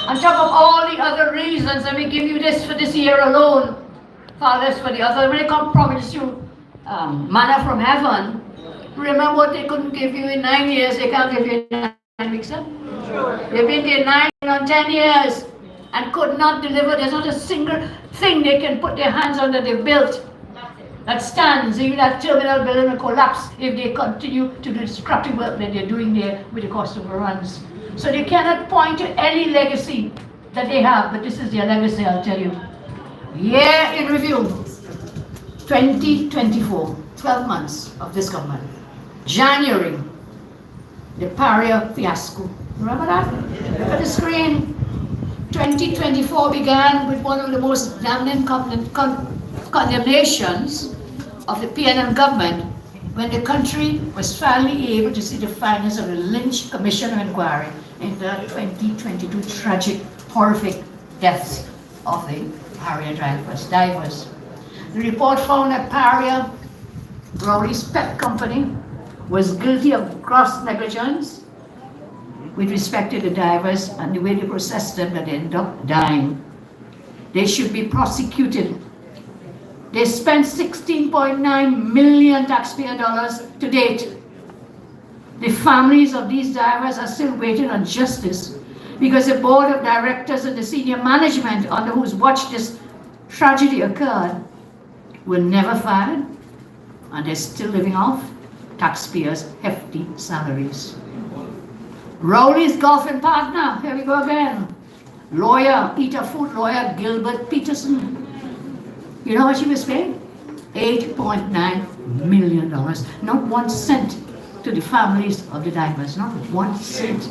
On top of all the other reasons, let me give you this for this year alone. Fathers, for the other, when they come promise you manna from heaven, remember what they couldn't give you in 9 years, they can't give you in 9 weeks. Huh? They've been there 9 or 10 years and could not deliver. There's not a single thing they can put their hands on that they've built that stands. Even that terminal building will collapse if they continue to do the destructive work that they're doing there with the cost overruns. So they cannot point to any legacy that they have, but this is their legacy, I'll tell you. Year in review, 2024, 12 months of this government. January, the Paria fiasco. Remember that? Look at the screen. 2024 began with one of the most damning condemnations of the PNM government when the country was finally able to see the findings of the Lynch Commission of Inquiry into the 2022 tragic, horrific deaths of the Paria divers. The report found that Paria, Rowley's pet company, was guilty of gross negligence with respect to the divers and the way they processed them that they ended up dying. They should be prosecuted. They spent $16.9 million taxpayer dollars to date. The families of these divers are still waiting on justice because the board of directors and the senior management under whose watch this tragedy occurred were never fired, and they're still living off taxpayers' hefty salaries. Rowley's golfing partner, here we go again, lawyer, Eater Food lawyer Gilbert Peterson. You know what she was paid? $8.9 million. Not 1 cent to the families of the divers, not 1 cent.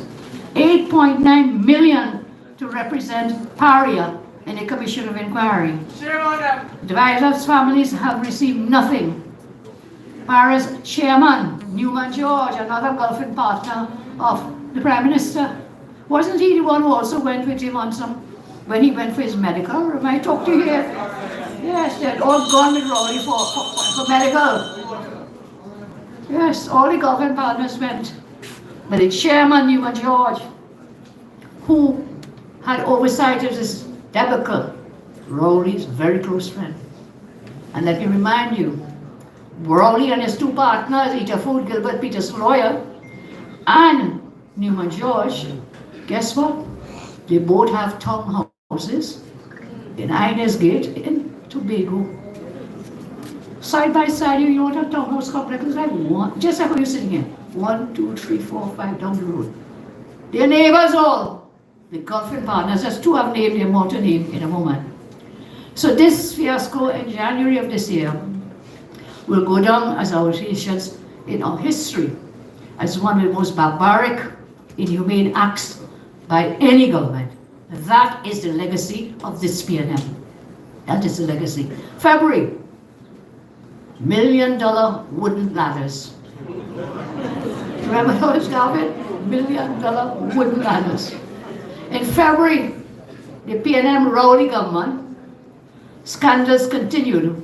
$8.9 million to represent Paria in the Commission of Inquiry. The divers' families have received nothing. Paria's chairman, Newman George, another golfing partner of the Prime Minister, wasn't he the one who also went with him on some, when he went for his medical? Am I talking to you here? Yes, they had all gone with Rowley for medical. Yes, all the golfing partners went. But the chairman, Newman George, who had oversight of this debacle, Rowley's very close friend. And let me remind you, Rowley and his two partners, Eater Food, Gilbert Peterson lawyer, and Newman George, guess what? They both have townhouses in Inez Gate in Tobago. Side by side, you know what a townhouse complex is like? One, just like how you're sitting here. 1, 2, 3, 4, 5 down the road. They're neighbors all. The golfing partners, there's two I've named, they're more to name in a moment. So this fiasco in January of this year will go down as our nations in our history as one of the most barbaric, inhumane acts by any government. That is the legacy of this PNM. That is the legacy. February, $1 million wooden ladders. Remember those, David? $1 million wooden ladders. In February, the PNM Rowley government, scandals continued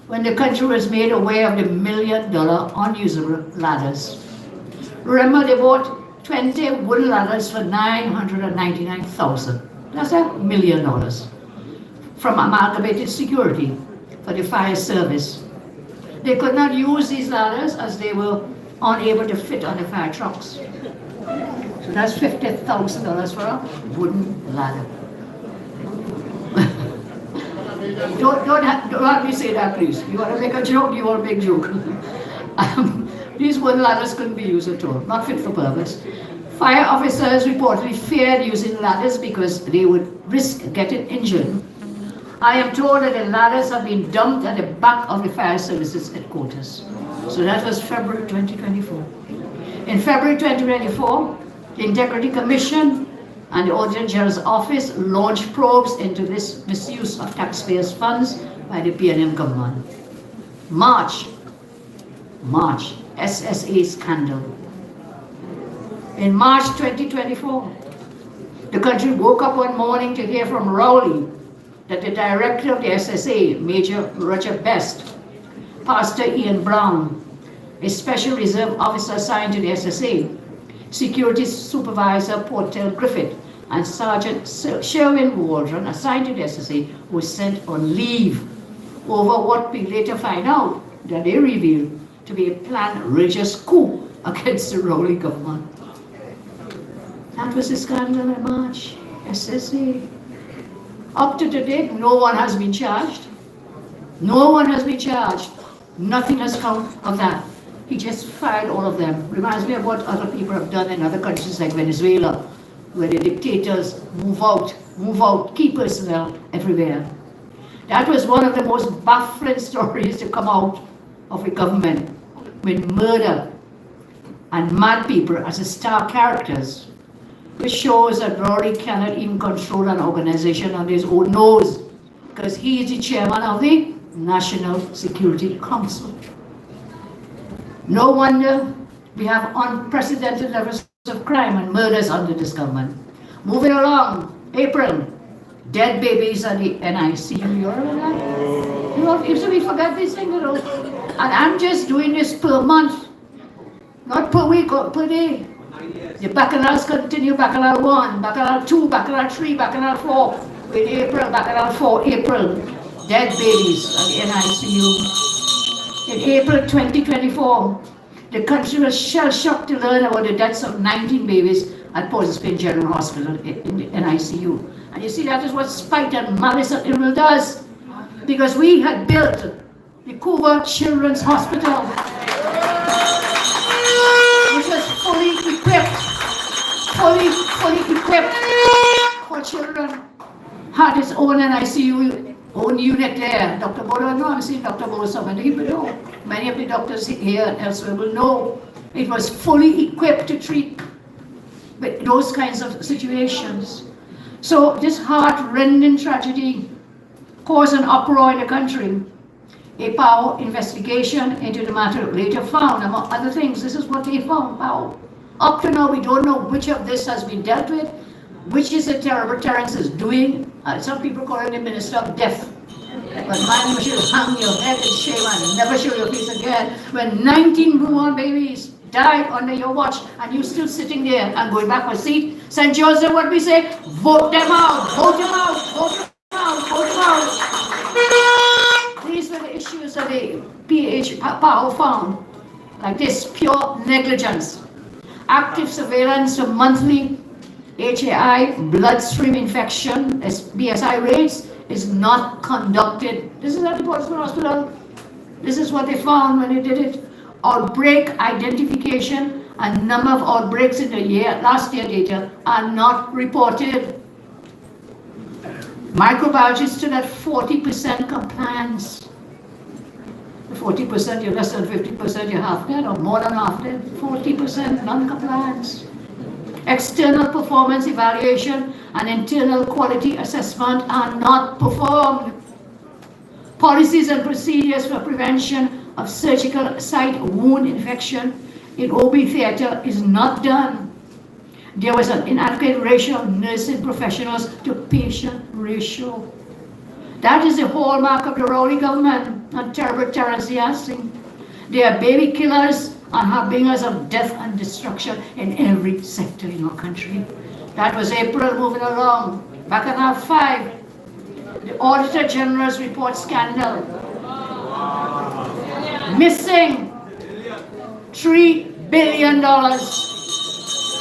when the country was made aware of the $1 million unusable ladders. Remember, they bought 20 wooden ladders for $999,000. That's $1 million from Amalgamated Security for the fire service. They could not use these ladders as they were unable to fit on the fire trucks. So that's $50,000 for a wooden ladder. Don't have me say that, please. You want to make a joke, you want to make a joke. These wooden ladders couldn't be used at all, not fit for purpose. Fire officers reportedly feared using ladders because they would risk getting injured. I am told that the ladders have been dumped at the back of the fire services headquarters. So that was February 2024. In February 2024, the Integrity Commission and the Auditor General's Office launched probes into this misuse of taxpayers' funds by the PNM government. March, SSA scandal. In March 2024, the country woke up one morning to hear from Rowley that the director of the SSA, Major Roger Best, Pastor Ian Brown, a special reserve officer assigned to the SSA, Security Supervisor Portel Griffith, and Sergeant Sherwin Waldron, assigned to the SSA, was sent on leave over what we later find out that they revealed to be a planned religious coup against the Rowley government. That was the scandal in March, SSA. Up to today, no one has been charged. No one has been charged. Nothing has come of that. He just fired all of them. Reminds me of what other people have done in other countries like Venezuela, where the dictators move out, key personnel everywhere. That was one of the most baffling stories to come out of a government, with murder and mad people as the star characters, which shows that Rowley cannot even control an organization on his own nose, because he is the chairman of the National Security Council. No wonder we have unprecedented levels of crime and murders under this government. Moving along, April, dead babies at the NICU. You remember that? You know, we forget these things, you know. And I'm just doing this per month, not per week or per day. The baccalaureates continue, baccalaureate 1, baccalaureate 2, baccalaureate 3, baccalaureate 4. With April, baccalaureate 4, April, dead babies at the NICU. In April 2024, the country was shell-shocked to learn about the deaths of 19 babies at Port of Spain General Hospital in the NICU. And you see, that is what spite and malice and evil does. Because we had built the Couva Children's Hospital, which was fully equipped for children, had its own NICU, own unit there. Dr. Bodo, no, I'm seeing Dr. Bodo, so many people know. Many of the doctors here and elsewhere will know. It was fully equipped to treat those kinds of situations. So this heart-rending tragedy caused an uproar in the country. A POW investigation into the matter later found, among other things, this is what they found, POW. Up to now, we don't know which of this has been dealt with, which is the terrible Terence is doing. Some people call him the Minister of Death. But man, you should hang your head in shame and never show your face again. When 19 newborn babies died under your watch and you're still sitting there and going back for seat, St. Joseph, what we say? Vote them out, vote them out, vote them out, vote them out. These were the issues that the POW found, like this, pure negligence. Active surveillance of monthly HAI bloodstream infection, BSI rates, is not conducted. This is at the Portsmouth Hospital. This is what they found when they did it. Outbreak identification and number of outbreaks in the last year data are not reported. Microbiology stood at 40% compliance. 40%, you're less than 50%, you're half dead, or more than half dead. 40% non-compliance. External performance evaluation and internal quality assessment are not performed. Policies and procedures for prevention of surgical site wound infection in OB theatre is not done. There was an inadequate ratio of nursing professionals to patient ratio. That is the hallmark of the Rowley government and terrible Terence Yancing. They are baby killers and harbingers of death and destruction in every sector in our country. That was April. Moving along. Bacchanal 5, the Auditor General's report scandal. Missing $3 billion.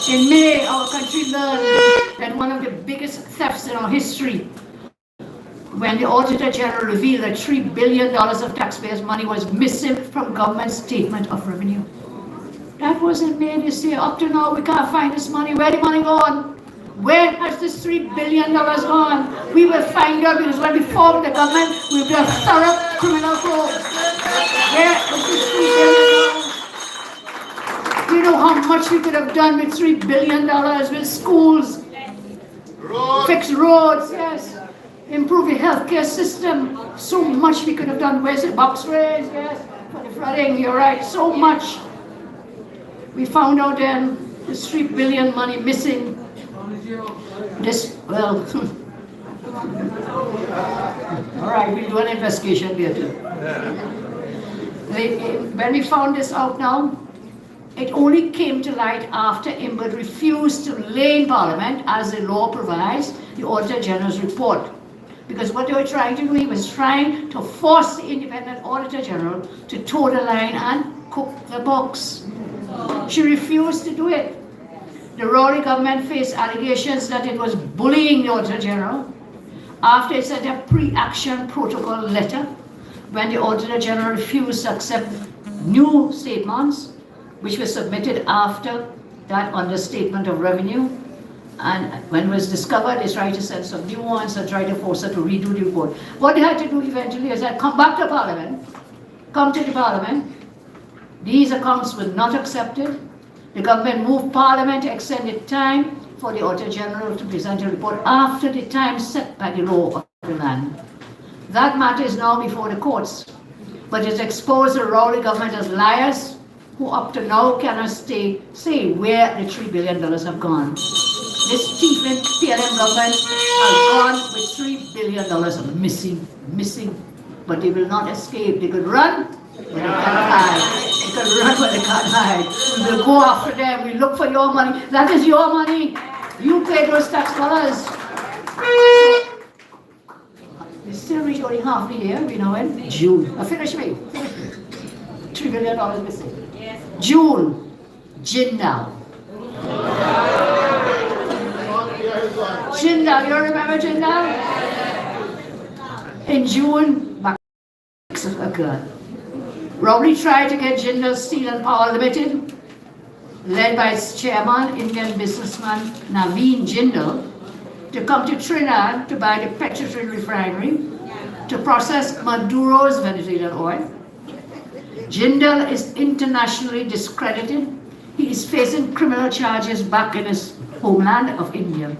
In May, our country learned that one of the biggest thefts in our history, when the Auditor General revealed that $3 billion of taxpayers' money was missing from government statement of revenue. That was in May this year. Up to now, we can't find this money. Where the money gone? Where has this $3 billion gone? We will find out, because when we form the government, we will do a thorough criminal probe. Where is this $3 billion? You know how much we could have done with $3 billion with schools, fix roads, yes, improve the healthcare system. So much we could have done. Where's the box raise? Yes, for the flooding, you're right, so much. We found out then this $3 billion money missing. This, well, all right, we'll do an investigation later. When we found this out now, It only came to light after Imbert refused to lay in Parliament, as the law provides, the Auditor General's report. Because what they were trying to do, he was trying to force the independent Auditor General to toe the line and cook the books. She refused to do it. The Rowley government faced allegations that it was bullying the Auditor General after it sent a pre-action protocol letter when the Auditor General refused to accept new statements which were submitted after that understatement of revenue. And when it was discovered, they tried to send some new ones and tried to force her to redo the report. What they had to do eventually is that come back to Parliament, come to the Parliament. These accounts were not accepted. The government moved Parliament to extend the time for the Auditor General to present a report after the time set by the law of the land. That matter is now before the courts, but it exposed the Rowley government as liars who up to now cannot say where the $3 billion have gone. This thieving PLM government has gone with $3 billion missing, but they will not escape. They could run, but they can't hide. They could run, but they can't hide. We will go after them. We look for your money. That is your money. You pay those tax dollars. We still reach only half the year, we know when? June. Finish me. $3 billion missing. Yes. June. Jindal. Jindal, you remember Jindal? In June, occurred. Rowley tried to get Jindal Steel and Power Limited, led by its chairman, Indian businessman Naveen Jindal, to come to Trinidad to buy the Petrotryn refinery to process Maduro's Venezuelan oil. Jindal is internationally discredited. He is facing criminal charges back in his homeland of India.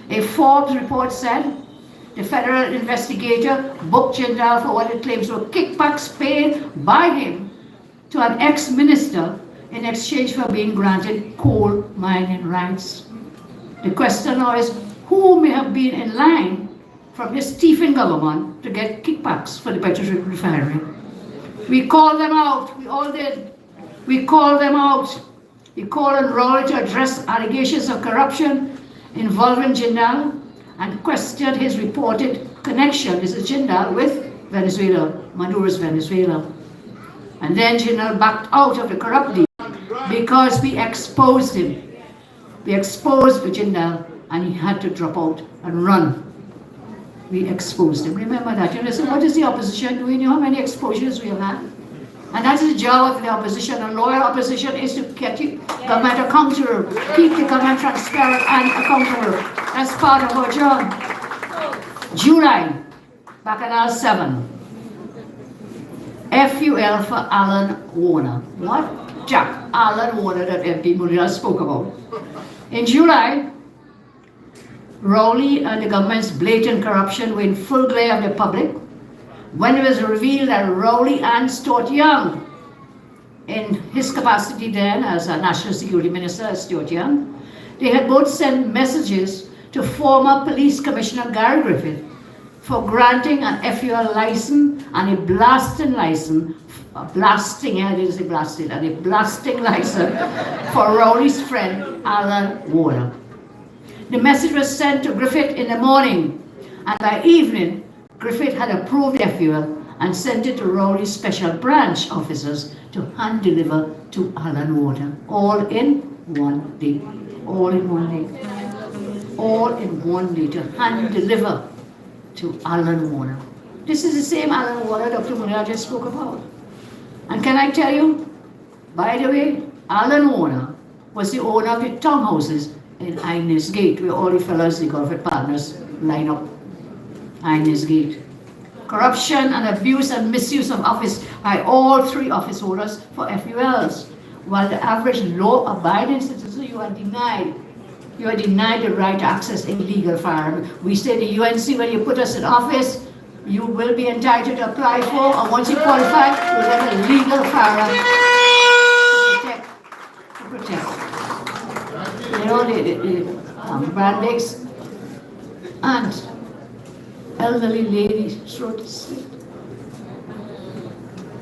A Forbes report said the federal investigator booked Jindal for what it claims were kickbacks paid by him to an ex-minister in exchange for being granted coal mining rights. The question now is, who may have been in line from this thieving government to get kickbacks for the Petrotryn refinery? We called them out, we all did. We called them out. We called on Rowley to address allegations of corruption involving Jindal and questioned his reported connection, this is Jindal, with Venezuela, Maduro's Venezuela. And then Jindal backed out of the corrupt deal because we exposed him. We exposed Jindal and he had to drop out and run. We exposed him. Remember that. You know, so what is the opposition doing? You know how many exposures we have had? And that's the job of the opposition. A loyal opposition is to get the government accountable, keep the government transparent and accountable. That's part of our job. July, Bacchanal 7. FUL for Alan Warner. What? Jack Alan Warner that MP Munira spoke about. In July, Rowley and the government's blatant corruption were in full glare of the public when it was revealed that Rowley and Stuart Young, in his capacity then as a National Security Minister, Stuart Young, they had both sent messages to former Police Commissioner Gary Griffith for granting an FUL license and a blasting license, and a blasting license for Rowley's friend Alan Warner. The message was sent to Griffith in the morning, and by evening, Griffith had approved the FUL and sent it to Rowley's special branch officers to hand deliver to Alan Warner, all in one day. All in one day. All in one day to hand deliver to Alan Warner. This is the same Alan Warner Dr. Munira just spoke about. And can I tell you, by the way, Alan Warner was the owner of the townhouses in Inez Gate, where all the fellows, the Gulfit partners, line up. Inez Gate. Corruption and abuse and misuse of office by all three office holders for FULs, while the average law-abiding citizen, you are denied the right to access a legal firearm. We say the UNC, when you put us in office, you will be entitled to apply for, and once you qualify, you'll get a legal firearm to protect. You know, the Brandix and elderly lady throat slit.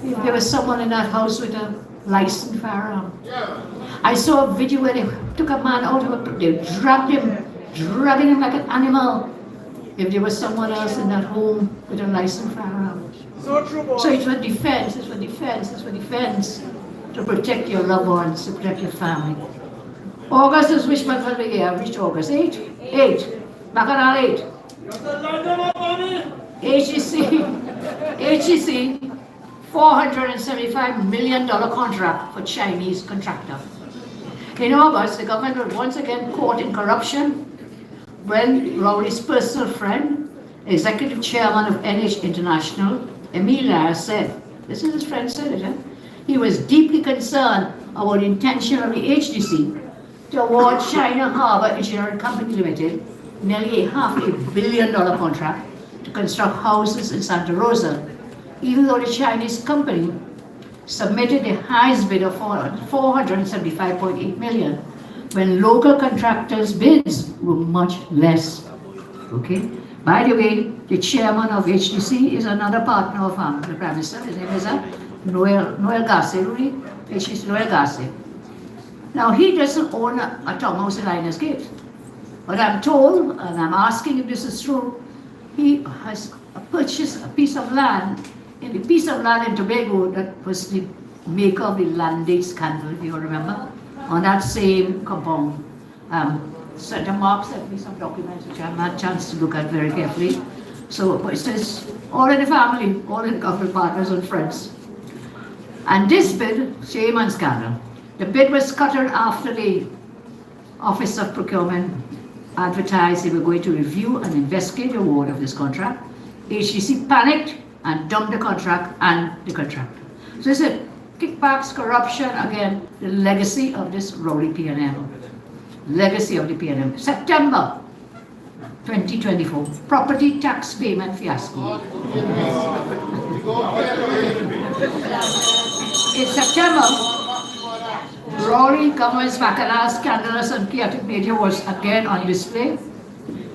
If there was someone in that house with a licensed firearm. I saw a video where they took a man out of they dragging him like an animal. If there was someone else in that home with a licensed firearm. So it's for defense, to protect your loved ones, to protect your family. August is which month of the year? Which August? 8? 8. Bacchanal 8. HEC, $475 million contract for Chinese contractor. In August, the government was once again caught in corruption when Rowley's personal friend, executive chairman of NH International, Emile Lara, said, this is his friend said it, he was deeply concerned about the intention of the HDC to award China Harbour Engineering Company Limited nearly a $500 million contract to construct houses in Santa Rosa, even though the Chinese company submitted the highest bid of $475.8 million, when local contractors' bids were much less. Okay? By the way, the chairman of HDC is another partner of the Prime Minister. His name is Noel Garcia, HDC Noel Garcia. Now, he doesn't own a townhouse in Linus Gate. But I'm told, and I'm asking if this is true, he has purchased a piece of land, in the piece of land in Tobago that was the maker of the land date scandal, if you remember, on that same compound. Senator Mark sent me some documents which I haven't had a chance to look at very carefully. So it says, all in the family, all in the government partners and friends. And this bid, shame and scandal. The bid was scuttled after the Office of Procurement advertised they were going to review and investigate the award of this contract. HDC panicked and dumped the contract and the contractor. So it's a kickbacks, corruption, again, the legacy of this Rowley P&M. Legacy of the P&M. September 2024, property tax payment fiasco. In September, Rowley government's bacchanal, scandalous and chaotic nature was again on display.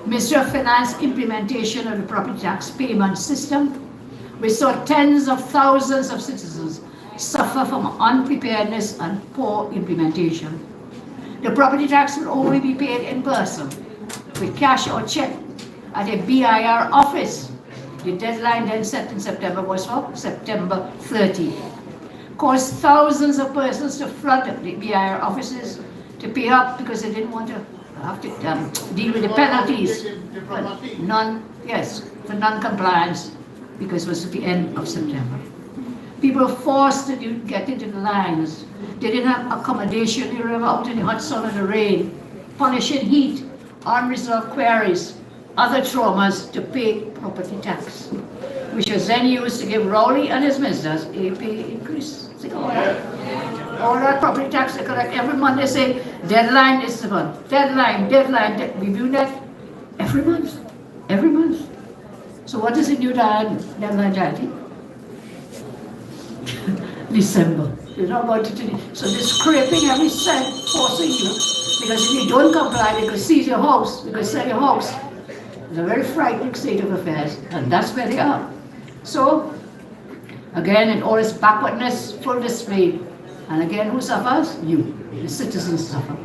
Ministry of Finance implementation of the property tax payment system. We saw tens of thousands of citizens suffer from unpreparedness and poor implementation. The property tax will only be paid in person, with cash or check, at a BIR office. The deadline then set in September was for September 30. Caused thousands of persons to flood the BIR offices to pay up because they didn't want to have to deal with the penalties for non-compliance, because it was at the end of September. People were forced to get into the lines. They didn't have accommodation. They were out in the hot sun and the rain, punishing heat, unresolved queries, other traumas to pay property tax, which was then used to give Rowley and his ministers a pay increase. All that property tax they collect every month, they say, deadline is the month. Deadline. We do that every month. So what is the new deadline, Jackie? December. You're not going to do. So they're scraping every cent, forcing you, because if you don't comply, they could seize your house, they could sell your house. It's a very frightening state of affairs, and that's where they are. So, again, in all its backwardness, full display. And again, who suffers? You, the citizens suffer.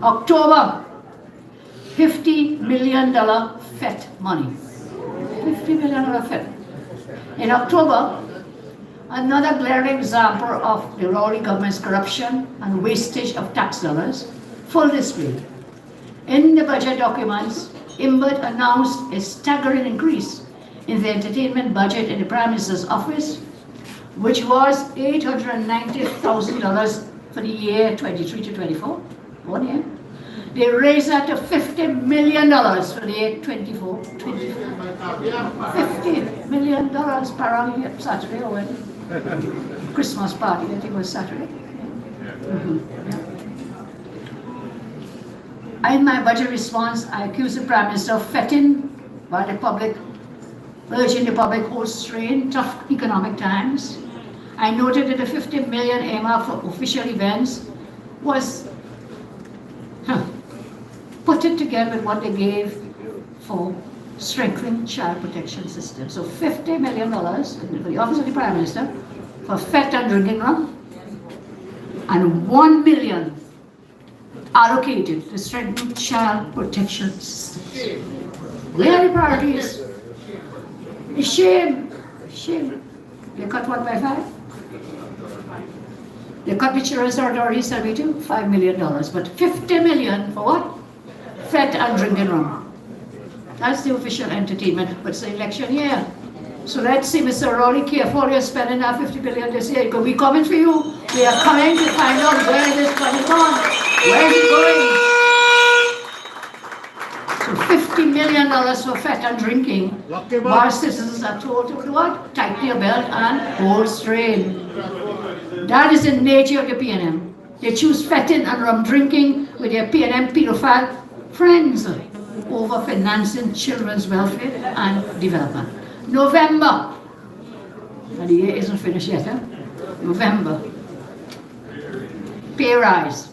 October, $50 million FET money. $50 million FET. In October, another glaring example of the Rowley government's corruption and wastage of tax dollars, full display. In the budget documents, Imbert announced a staggering increase in the entertainment budget in the Prime Minister's office, which was $890,000 for the year 23 to 24, 1 year. They raised that to $50 million for the year 24, 25. $50 million apparently Saturday or when? Christmas party, I think it was Saturday. In my budget response, I accused the Prime Minister of fetting by the public, urging the public hold strain, tough economic times. I noted that the $50 million earmarked for official events was put it together with what they gave for strengthening child protection system. So $50 million for the office of the Prime Minister for FET and drinking rum. and 1 million allocated to strengthen child protection systems. Where are the priorities? It's shame. Shame. They cut 1 by 5. They cut the Children's Authority Salary to $5 million, but 50 million for what? Fete and drinking rum. That's the official entertainment, but it's the election year. So let's see, Mr. Rowley, careful, you're spending that 50 billion this year. We're coming for you. We are coming to find out where this money is going. Where is it going? So $50 million for fete and drinking. Our citizens are told to do what? Tighten your belt and hold straight. That is the nature of the PNM. They choose fetting and rum drinking with their PNM pedophile friends over financing children's welfare and development. November, and the year isn't finished yet, huh? November, pay rise.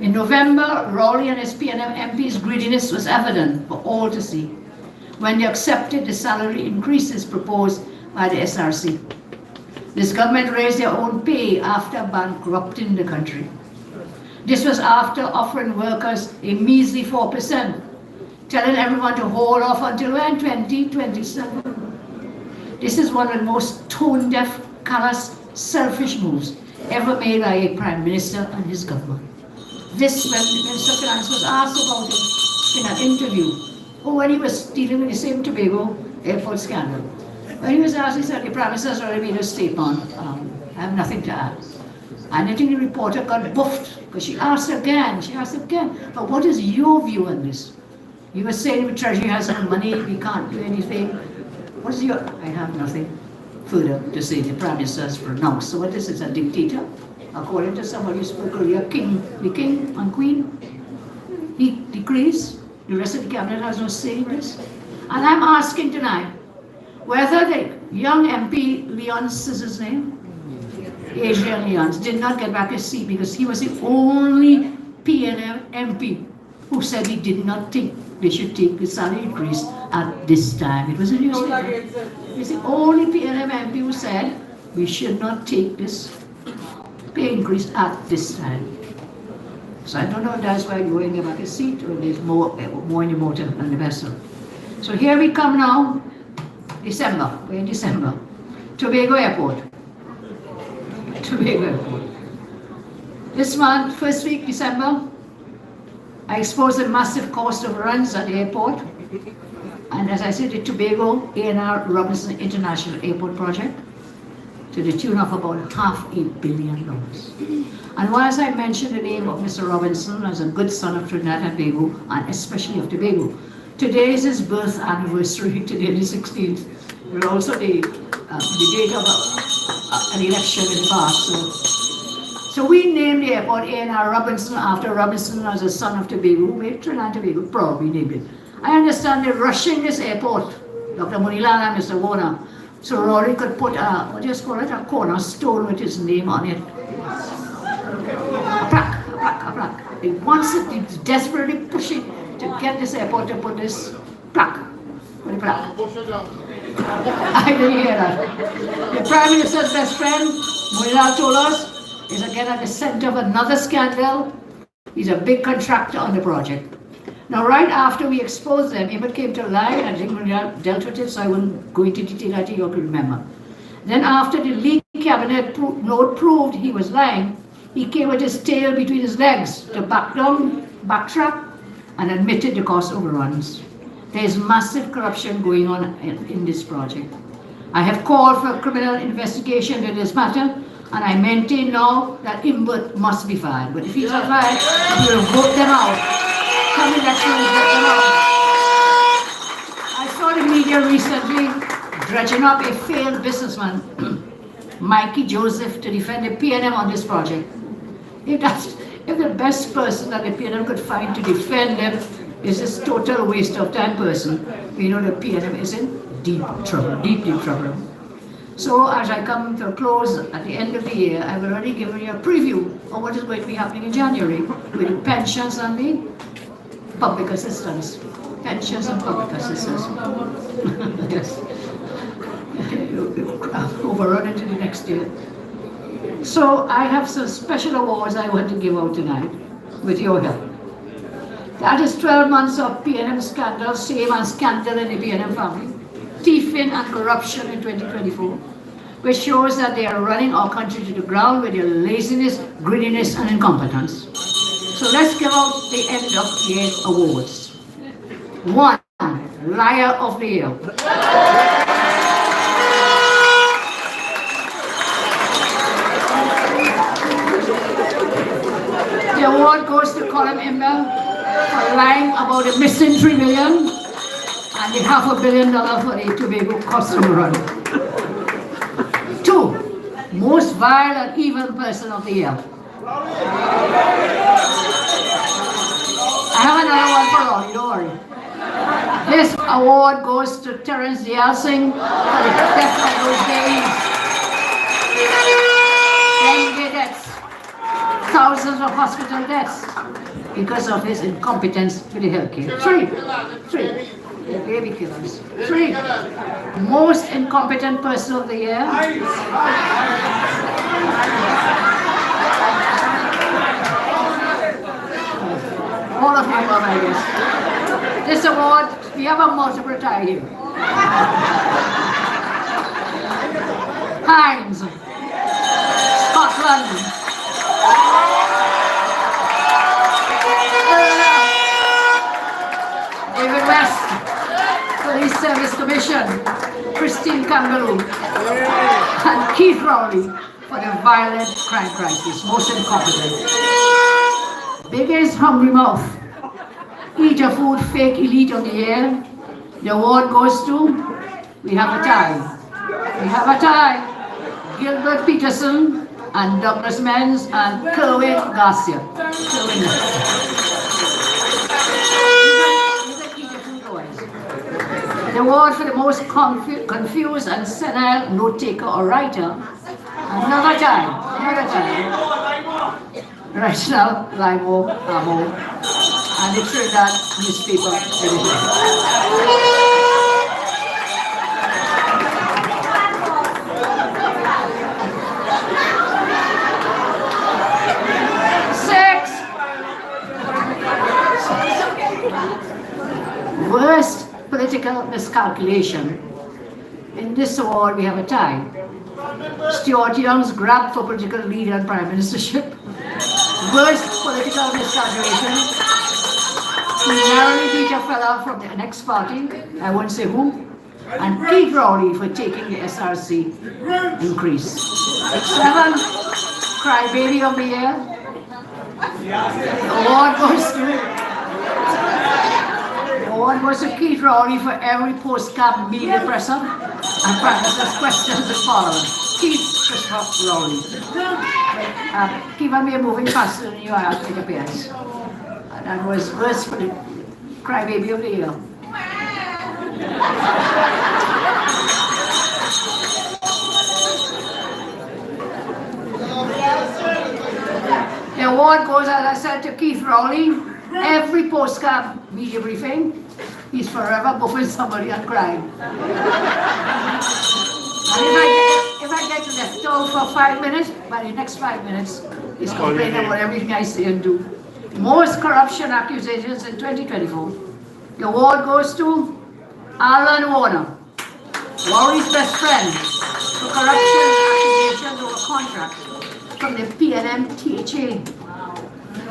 In November, Rowley and his PNM MP's greediness was evident for all to see when they accepted the salary increases proposed by the SRC. This government raised their own pay after bankrupting the country. This was after offering workers a measly 4%, telling everyone to hold off until when? 2027. This is one of the most tone-deaf, callous, selfish moves ever made by a Prime Minister and his government. This, when the Minister of Finance was asked about it in an interview, or when he was dealing with the same Tobago airport scandal. When he was asked, he said, the Prime Minister has already made a statement, I have nothing to add. And I think the reporter got buffed, because she asked again, but what is your view on this? You were saying the Treasury has no money, we can't do anything. What is your, I have nothing further to say. The Prime Minister has pronounced. So what is this, a dictator? According to somebody who spoke earlier, the king and queen, he decrees, the rest of the cabinet has no say in this. And I'm asking tonight, whether the young MP, Leon's is his name? Adrian Leons, did not get back his seat because he was the only PNM MP who said he did not think they should take the salary increase at this time. It was a newspaper. He's the only PNM MP who said we should not take this pay increase at this time. So I don't know if that's why he's going back his seat or there's more in the motor than the vessel. So here we come now, December, we're in December, Tobago Airport. Tobago Airport. This month, first week, December, I exposed the massive cost overruns at the airport. And as I said, the Tobago A&R Robinson International Airport project to the tune of about $500 million. And whilst I mentioned the name of Mr. Robinson as a good son of Trinidad and Tobago, and especially of Tobago, today is his birth anniversary, today the 16th. But also the date of an election in Bath. So we named the airport A&R Robinson after Robinson as a son of Tobago, who made Trinidad and Tobago proud, we named it. I understand they're rushing this airport, Dr. Munilan and Mr. Warner, so Rory could put a, what do you call it, a cornerstone with his name on it. A plaque. He wants it, he's desperately pushing to get this airport to put this plaque. What a plaque. I didn't hear that. The Prime Minister's best friend, Munilan, told us, is again at the center of another scandal. He's a big contractor on the project. Now, right after we exposed them, Emmett came to lie, and I think Munilan dealt with it, so I won't go into detail, I think you all can remember. Then after the leaked cabinet note proved he was lying, he came with his tail between his legs to backtrack, and admitted the cost overruns. There is massive corruption going on in this project. I have called for a criminal investigation in this matter, and I maintain now that Imbert must be fired. But if he's not fired, we will vote them out. Come election, we'll vote them out. I saw the media recently dredging up a failed businessman, Mikey Joseph, to defend the PNM on this project. If the best person that the PNM could find to defend them is this total waste of time person, we know the PNM is in deep trouble, deep trouble. So as I come to a close at the end of the year, I've already given you a preview of what is going to be happening in January with the pensions and the public assistance. Pensions and public assistance. Yes. Overrun into the next year. So I have some special awards I want to give out tonight with your help. That is 12 months of PNM scandal, same as scandal in the PNM family, thieving and corruption in 2024, which shows that they are running our country to the ground with their laziness, greediness, and incompetence. So let's give out the end of year awards. 1. Liar of the Year. The award goes to Colin Imbel for lying about a missing $3 million and the $500 million for the Tobago custom run. 2. Most vile and evil person of the year. I have another one for Ronnie, don't worry. This award goes to Terence Dial Singh for the theft of those babies. Dengue deaths. Thousands of hospital deaths because of his incompetence with the healthcare. 3. The baby killers. 3. Most incompetent person of the year. All of them are, I guess. This award, we have a multiple tie here. Hines, Scotland. David West, Police Service Commission, Christine Campbell, and Keith Rowley for the violent crime crisis, most incompetent. Biggest hungry mouth, eat a food fake elite of the year. The award goes to, we have a tie. Gilbert Peterson and Douglas Menz and Kerwin Garcia. The award for the most confused and senile note taker or writer. Another time. Reginald Limo Amo and the Trinidad newspaper editor. 6. Worst political miscalculation. In this award, we have a tie. Stuart Young's grab for political leader and prime ministership. Worst political miscalculation. He narrowly beat a fella from the next party, I won't say who, and Keith Rowley for taking the SRC increase. 7. Crybaby of the Year. Award goes to Keith Rowley for every postcard media presser and prime minister's questions and followers. Keith Christopher Rowley. Keep on me moving faster than you are, it appears. And that was worst for the Crybaby of the Year. The award goes, as I said, to Keith Rowley. Every postcard media briefing, he's forever buffing somebody and crying. And if I get to left out for 5 minutes, by the next 5 minutes, he's complaining about everything I say and do. Most corruption accusations in 2024. The award goes to Alan Warner, Lowry's best friend, for corruption accusations over contracts from the PNM THA.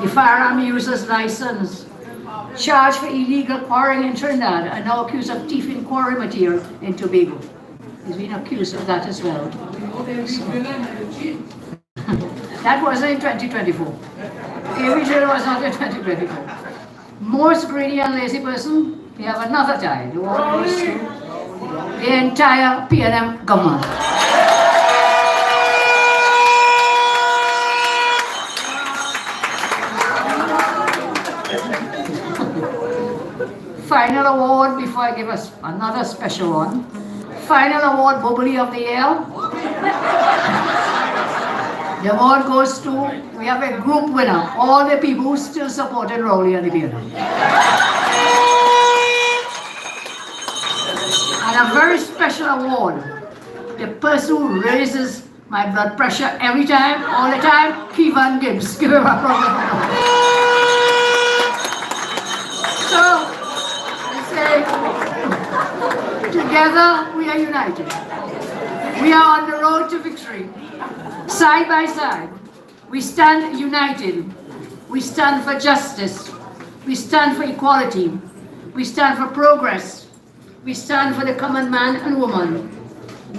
The firearm user's license, charged for illegal quarrying in Trinidad, and now accused of thieving quarry material in Tobago. He's been accused of that as well. So, that was in 2024. Aviator was not in 2024. Most greedy and lazy person, we have another tie. The award goes to the entire PNM government. Final award, before I give us another special one. Final award, Bubbly of the Year. The award goes to, we have a group winner, all the people who still supported Rowley and the PNM. And a very special award, the person who raises My blood pressure every time, all the time, Kevin Gibbs. Give him a round of applause. So, I say, together we are united. We are on the road to victory. Side by side, we stand united. We stand for justice. We stand for equality. We stand for progress. We stand for the common man and woman.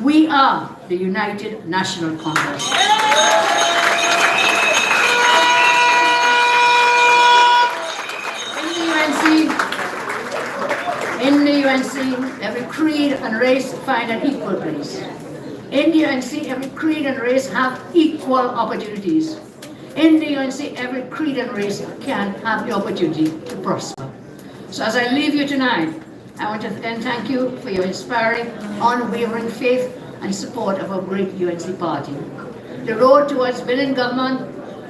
We are the United National Congress. In the UNC, every creed and race find an equal place. In the UNC, every creed and race have equal opportunities. In the UNC, every creed and race can have the opportunity to prosper. So as I leave you tonight, I want to again thank you for your inspiring, unwavering faith and support of our great UNC party. The road towards winning government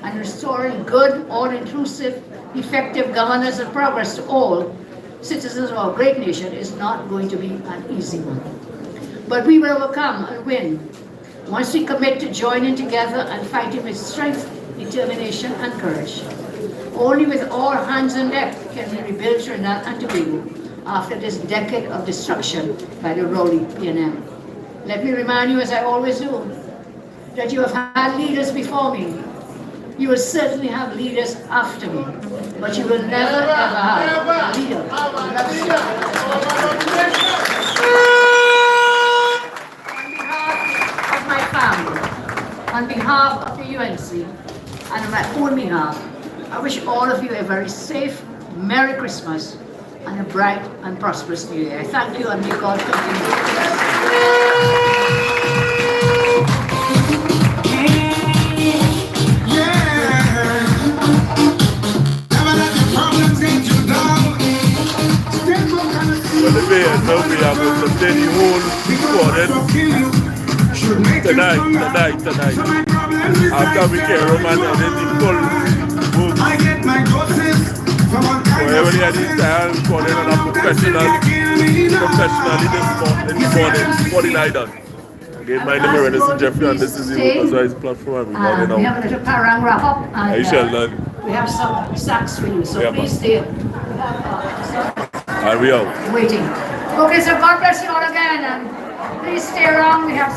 and restoring good, all-inclusive, effective governance and progress to all citizens of our great nation is not going to be an easy one. But we will overcome and win once we commit to joining together and fighting with strength, determination and courage. Only with all hands on deck can we rebuild Trinidad and Tobago after this decade of destruction by the rowdy PNM. Let me remind you, as I always do, that you have had leaders before me. You will certainly have leaders after me, but you will never ever have a leader. On behalf of the UNC and on my own behalf, I wish all of you a very safe, Merry Christmas and a bright and prosperous New Year. I thank you and may God Now we are going to play the whole recording tonight. After we get Roman and then the full book. So everybody at this time recording on a professionally this morning, 49 done. Again, my name is Renison Jeffrey and this is the Authorized Platform. we have a little parang wrap up and I shall done. we have some snacks for you, so please stay. And we out. Waiting. Okay, so God bless you all again and please stay around. We have some